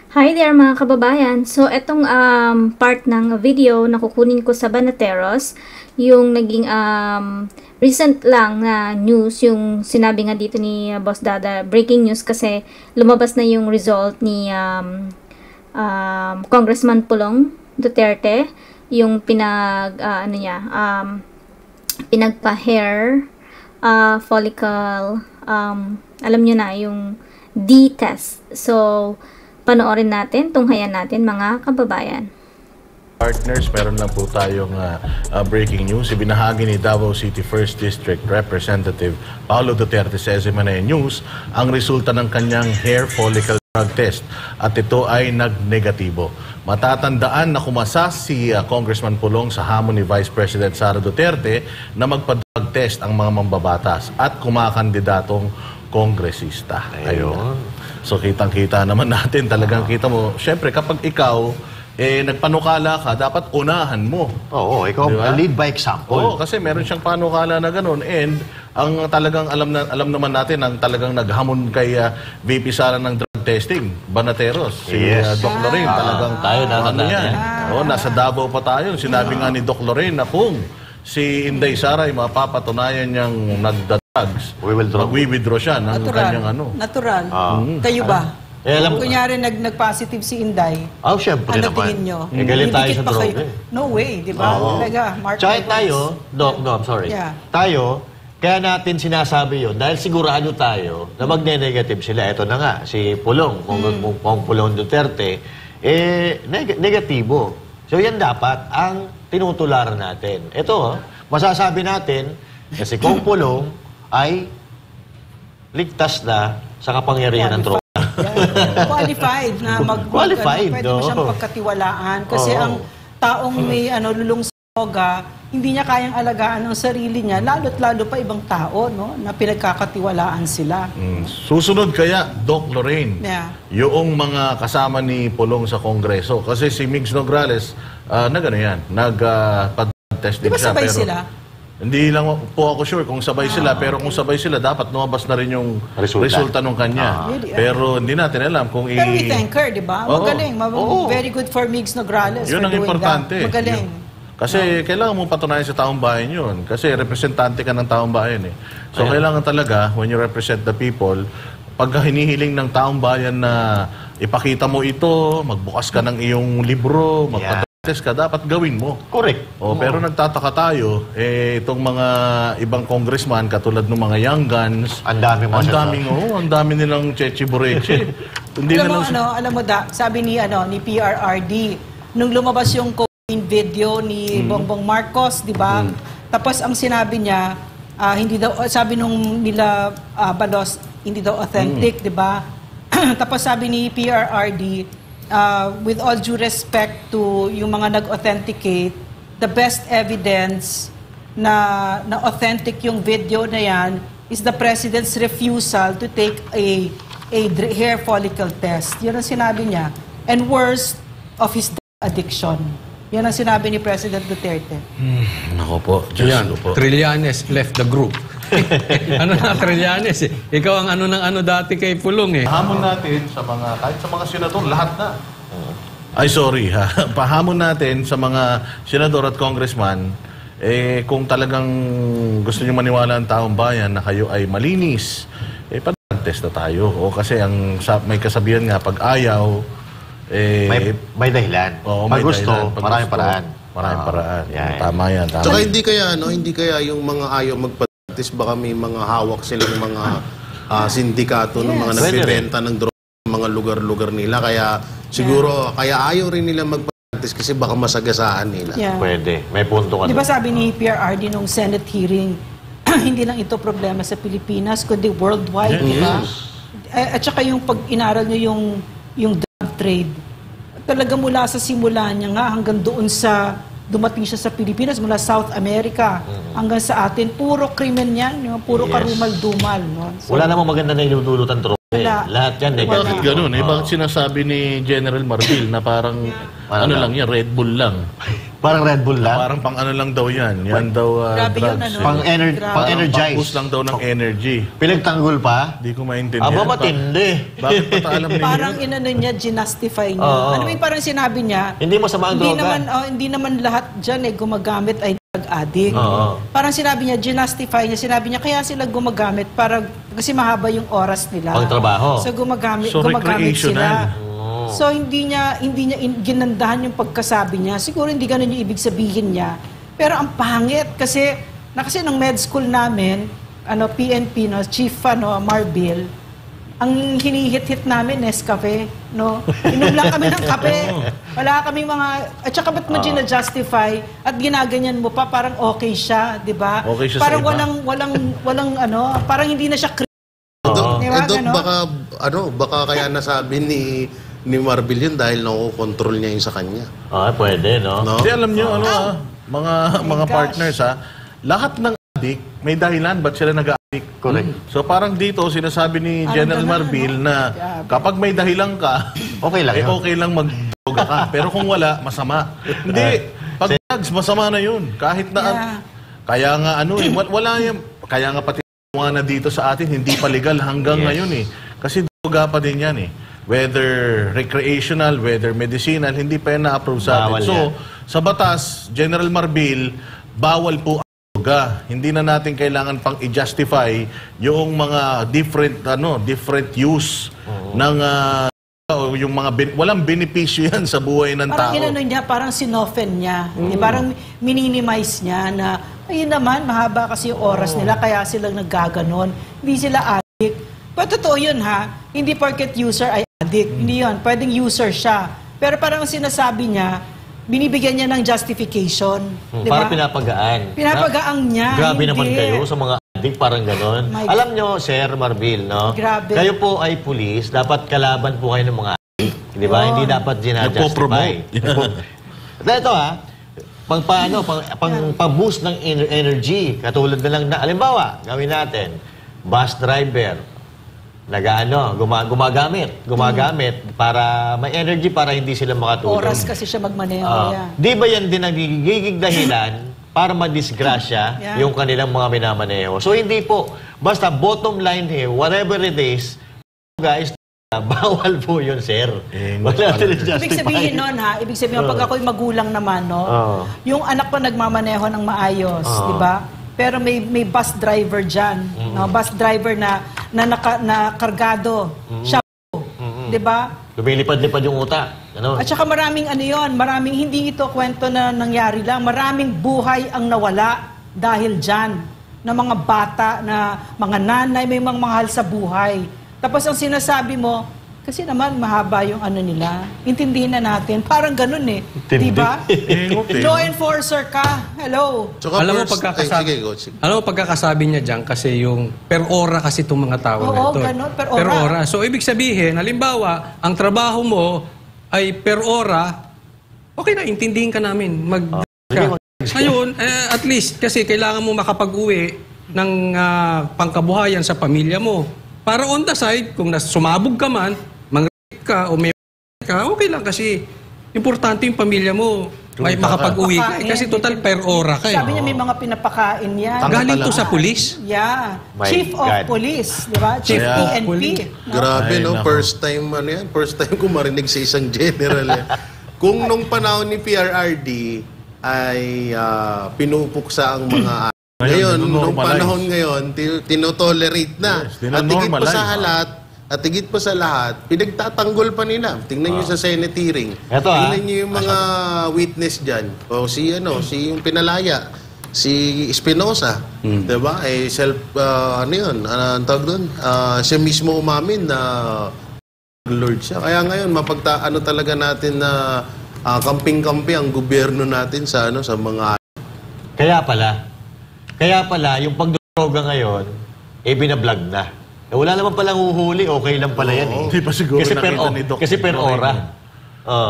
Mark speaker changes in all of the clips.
Speaker 1: Hi there mga kababayan. So etong part ng video na kukunin ko sa Banateros, yung naging recent lang na news, yung sinabi nga dito ni Boss Dada, breaking news kasi lumabas na yung result ni Congressman Pulong Duterte, yung pinagpa-hair follicle, alam nyo na, yung D-test. So panoorin natin, tunghayan natin mga kababayan.
Speaker 2: Partners, meron lang po tayong breaking news. Ibinahagi ni Davao City 1st District Representative Paulo Duterte sa SMNA News ang resulta ng kanyang hair follicle drug test at ito ay nag-negatibo. Matatandaan na kumasa si Congressman Pulong sa hamon ni Vice President Sara Duterte na magpa-drug test ang mga mambabatas at kumakandidatong kongresista. Ayun. So kitang-kita naman natin, talagang kita mo, syempre kapag ikaw nagpanukala ka, dapat unahan mo.
Speaker 3: Oo, ikaw lead by example.
Speaker 2: Oo, kasi meron siyang panukala na gano'n, and ang talagang alam naman natin ang talagang naghamon kay VP Sara ng drug testing, Banateros, si Doc Lorraine, talagang
Speaker 3: tayo na
Speaker 2: yan. Oo, nasa Davao pa tayo. Sinabi nga ni Doc Lorraine na kung si Inday Sara ay mapapatunayan niyang nagda-drugs, mag-withdraw siya ng kanyang ano.
Speaker 4: Natural. Kayo ba?
Speaker 3: Alam
Speaker 4: Kung kunyari nag-positive si Inday,
Speaker 3: syempre
Speaker 4: ano
Speaker 3: naman.
Speaker 4: tingin nyo?
Speaker 3: Galit tayo sa droga.
Speaker 4: No way, di ba? Talaga, mark
Speaker 3: Tsaka
Speaker 4: my words.
Speaker 3: tayo, Doc, no, I'm sorry.
Speaker 4: Yeah.
Speaker 3: Tayo, kaya natin sinasabi yun, dahil sigurado tayo na magne-negative sila. Ito na nga, si Pulong, kung Pulong Duterte, negatibo. So yan dapat ang tinutularan natin. Ito, masasabi natin na si Kong Pulong ay ligtas na sa kapangyarihan ng droga.
Speaker 4: Qualified na
Speaker 3: Qualified,
Speaker 4: pwede mo siyang pagkatiwalaan. Kasi ang taong may lulong sa droga, hindi niya kayang alagaan ang sarili niya, lalo't lalo pa ibang tao, no, na pinagkakatiwalaan sila.
Speaker 2: Susunod kaya, Doc Lorraine, yung mga kasama ni Pulong sa Kongreso. Kasi si Migs Nograles, nag-test din siya.
Speaker 4: Di ba sabay
Speaker 2: pero
Speaker 4: sila?
Speaker 2: hindi lang po ako sure kung sabay sila, pero kung sabay sila, dapat lumabas na rin yung resulta nung kanya. Pero hindi natin alam kung
Speaker 4: Pero we thank her, di ba? Magaling. Very good for Migs Nograles.
Speaker 2: Yun ang importante.
Speaker 4: Magaling.
Speaker 2: Kasi kailangan mo patunayan sa taong bayan yun. Kasi representante ka ng taong bayan eh. So kailangan talaga, when you represent the people, pag hinihiling ng taong bayan na ipakita mo ito, magbukas ka ng iyong libro, magpatest ka, dapat gawin mo.
Speaker 3: Correct.
Speaker 2: Pero nagtataka tayo, itong mga ibang congressman, katulad ng mga young guns, ang dami nilang chechi-bureche.
Speaker 4: Alam mo, sabi ni PRRD, nung lumabas yung video ni Bongbong Marcos, di ba? Tapos ang sinabi niya, hindi daw, sabi nung nila Balos, hindi daw authentic, di ba? Tapos sabi ni PRRD, with all due respect to yung mga nag-authenticate, the best evidence na authentic yung video na yan is the President's refusal to take a hair follicle test. Yun ang sinabi niya. And worst, of his addiction. Yan ang sinabi ni President Duterte.
Speaker 2: Nako po, Diyos ko po.
Speaker 5: Trillanes left the group. Ano na Trillanes eh? Ikaw ang ano ng ano dati kay Pulong eh.
Speaker 2: Pahamon natin sa mga, kahit sa mga senador, lahat na. Ay sorry ha. Pahamon natin sa mga senador at congressman, kung talagang gusto niyo maniwala ang taong bayan na kayo ay malinis, pag-test na tayo. O kasi may kasabihan nga, pag ayaw,
Speaker 3: may dahilan. Pag gusto, maraming paraan.
Speaker 2: Maraming paraan. Tama yan. Tama.
Speaker 6: Tsaka hindi kaya yung mga ayaw magpa-test, baka may mga hawak sila ng mga sindikato ng mga nagbebenta ng droga ng mga lugar-lugar nila. Kaya siguro, kaya ayaw rin nila magpa-test kasi baka masagasaan nila.
Speaker 3: Pwede. May punto ka.
Speaker 4: Di ba sabi ni PRRD nung Senate hearing, hindi lang ito problema sa Pilipinas, kundi worldwide, di ba? At saka yung pag-inaral nyo yung drug trade, talaga mula sa simula niya nga hanggang doon sa dumating siya sa Pilipinas, mula South America hanggang sa atin, puro krimen yan, puro karumal-dumal. No? So,
Speaker 3: wala namang maganda na inudulutan droga. Lahat yan.
Speaker 2: Bakit ganun? Bakit sinasabi ni General Marbil na parang Ano lang yan, Red Bull lang.
Speaker 3: Parang Red Bull lang?
Speaker 2: Parang pang ano lang daw yan. Yan daw
Speaker 4: Grabe yun,
Speaker 2: drugs.
Speaker 4: ano?
Speaker 3: Pang-energize.
Speaker 2: Pang-boost lang daw ng energy.
Speaker 3: Pinagtanggol pa?
Speaker 2: Hindi ko maintindihan.
Speaker 3: Aba, matindi.
Speaker 2: Bakit pataalam ninyo?
Speaker 4: Parang inano niya, ginastify niya.
Speaker 3: Oo.
Speaker 4: Ano yung parang sinabi niya?
Speaker 3: Hindi masama ang droga.
Speaker 4: Hindi naman lahat dyan gumagamit ay drug addict.
Speaker 3: Oo.
Speaker 4: Parang sinabi niya, ginastify niya. Sinabi niya, kaya sila gumagamit kasi mahaba yung oras nila.
Speaker 3: Pangtrabaho.
Speaker 4: So gumagamit
Speaker 2: So,
Speaker 4: sila.
Speaker 2: recreational.
Speaker 4: So hindi niya ginandahan yung pagkasabi niya. Siguro hindi ganun yung ibig sabihin niya. Pero ang pangit kasi nung med school namin, PNP, Chief Marbil, ang hinihit-hit namin Nescafe, no? Inom lang kami ng kape. Wala kaming at saka ba't mo justify at ginaganyan mo pa parang okay siya, 'di ba?
Speaker 2: Okay siya
Speaker 4: parang
Speaker 2: sa iba.
Speaker 4: walang parang hindi na siya diba,
Speaker 6: baka kaya nasabi ni Marbil yun dahil nakokontrol niya yung sa kanya.
Speaker 3: Pwede, no?
Speaker 2: Kasi alam nyo, mga
Speaker 4: gosh.
Speaker 2: partners lahat ng addict, may dahilan ba't sila nag-addict.
Speaker 3: Correct.
Speaker 2: So parang dito, sinasabi ni General Marbil na kapag may dahilan ka,
Speaker 3: Okay lang yun.
Speaker 2: okay lang mag-droga ka. Pero kung wala, masama. Hindi. Pag drugs, masama na yun. Kahit na, kaya nga wala yan. Kaya nga pati na dito sa atin, hindi pa legal hanggang ngayon eh. Kasi droga pa din yan eh. Whether recreational, whether medicinal, hindi pa yan na-approve sa atin. So, sa batas, General Marbil, bawal po ang droga. Hindi na natin kailangan pang i-justify yung mga different use ng yung mga walang benepisyo yan sa buhay ng tao.
Speaker 4: Parang parang sinofen niya. Parang minimize niya na, ayun naman, mahaba kasi yung oras nila, kaya silang naggaganon. Hindi sila addict. Pero totoo yun hindi porket user ay addict. Hindi yun. Pwedeng user siya. Pero parang sinasabi niya, binibigyan niya ng justification. Di ba?
Speaker 3: Parang pinapagaan.
Speaker 4: Pinapagaang niya.
Speaker 3: Grabe
Speaker 4: hindi.
Speaker 3: naman kayo sa mga addict, parang ganon. Alam nyo, Sir Marbil, no?
Speaker 4: Grabe.
Speaker 3: Kayo po ay pulis, dapat kalaban po kayo ng mga addict. Di ba? Hindi dapat ginajustify. Ito pang-boost ng energy. Katulad na lang alimbawa, gawin natin, bus driver, gumagamit para may energy para hindi sila makatulog.
Speaker 4: Oras kasi siya magmaneho.
Speaker 3: Di ba yan din nagiging dahilan para madisgrasya yung kanilang mga minamaneho? So hindi po. Basta bottom line here, whatever it is, guys, bawal po yun, sir. Wala
Speaker 4: Ibig sabihin nun ibig sabihin pag ako'y magulang naman, yung anak ko nagmamaneho ng maayos, di ba? Pero may bus driver dyan, bus driver na kargado, siya po, di ba?
Speaker 3: Lumilipad-lipad yung utak.
Speaker 4: At saka maraming maraming hindi ito kwento na nangyari lang, maraming buhay ang nawala dahil dyan, na mga bata, na mga nanay, may mga mahal sa buhay. Tapos ang sinasabi mo, kasi naman mahaba yung nila. Intindihin na natin. Parang ganun eh. Diba? Law enforcer ka. Hello.
Speaker 5: Alam mo pagkakasabi niya dyan kasi yung per ora kasi itong mga tao na ito.
Speaker 4: Ganun, per ora.
Speaker 5: So ibig sabihin, halimbawa, ang trabaho mo ay per ora, okay na, intindihin ka namin. Ngayon, at least, kasi kailangan mo makapag-uwi ng pangkabuhayan sa pamilya mo. Para on the side, kung sumabog ka man, ka o may ka, okay lang kasi importante yung pamilya mo may makapag-uwi ka. Kasi total per ora ka.
Speaker 4: Sabi niya may mga pinapakain yan.
Speaker 5: Galing to sa pulis?
Speaker 4: Yeah. Chief of Police, di ba? Chief PNP.
Speaker 6: Grabe, no? First time ko marinig sa isang general. Kung nung panahon ni PRRD ay pinupuksa ang mga ngayon, nung panahon ngayon, tinotolerate na. At higit pa sa lahat, pinagtatanggol pa nila. Tingnan nyo sa Senate hearing. Tingnan nyo yung mga witness dyan. O yung pinalaya, si Espinosa. Diba? Ang tawag doon? Siya mismo umamin na Lord siya. Kaya ngayon, talaga natin na kamping-kampi ang gobyerno natin sa mga...
Speaker 3: Kaya pala, yung pagdroga ngayon, binablog na. Wala naman palang uhuli, okay lang pala yan.
Speaker 2: Hindi pa siguro nakita ni Dr.
Speaker 3: Kasi per ora.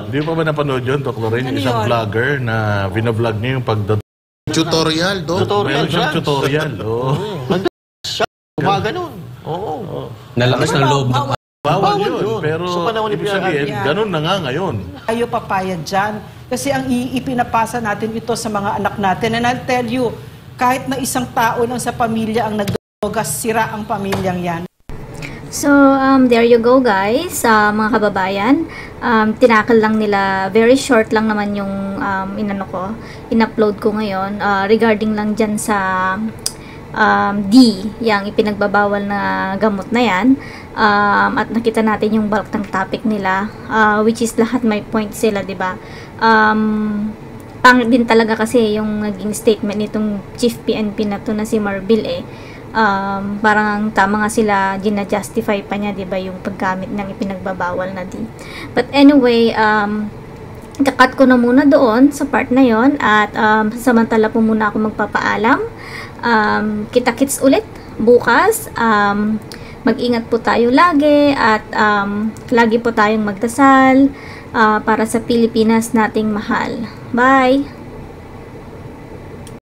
Speaker 2: Hindi pa ba napanood yun, Dr. Lorraine? Yung isang vlogger na binablog niya yung
Speaker 6: tutorial, Doc.
Speaker 2: Meron siyang tutorial.
Speaker 3: Siya, gumaganon.
Speaker 5: Nalakas ng loob ng
Speaker 2: Bawal
Speaker 3: Bawal
Speaker 2: yun.
Speaker 3: yun.
Speaker 2: Pero
Speaker 3: Sa panahon ni
Speaker 2: ibig sabihin,
Speaker 4: Yeah.
Speaker 2: ganun na nga ngayon.
Speaker 4: Ayaw papayag dyan. Kasi ang ipinapasa natin ito sa mga anak natin. And I'll tell you, kahit na isang tao lang sa pamilya ang nagdrogas, sira ang pamilyang yan.
Speaker 1: So, there you go guys, mga kababayan. Tinakal lang nila, very short lang naman yung in-upload ko ngayon regarding lang dyan sa D, yung ipinagbabawal na gamot na yan. At nakita natin yung bulk ng topic nila, which is lahat may point sila, diba? Pangit din talaga kasi yung naging statement nitong Chief PNP na to na si Marbil parang tama nga sila, gina-justify pa niya, diba, yung paggamit ng ipinagbabawal na D. But anyway, kakat ko na muna doon sa part na yon at samantala po muna ako magpapaalam. Kita-kits ulit bukas. Mag-ingat po tayo lagi at lagi po tayong magdasal para sa Pilipinas nating mahal. Bye!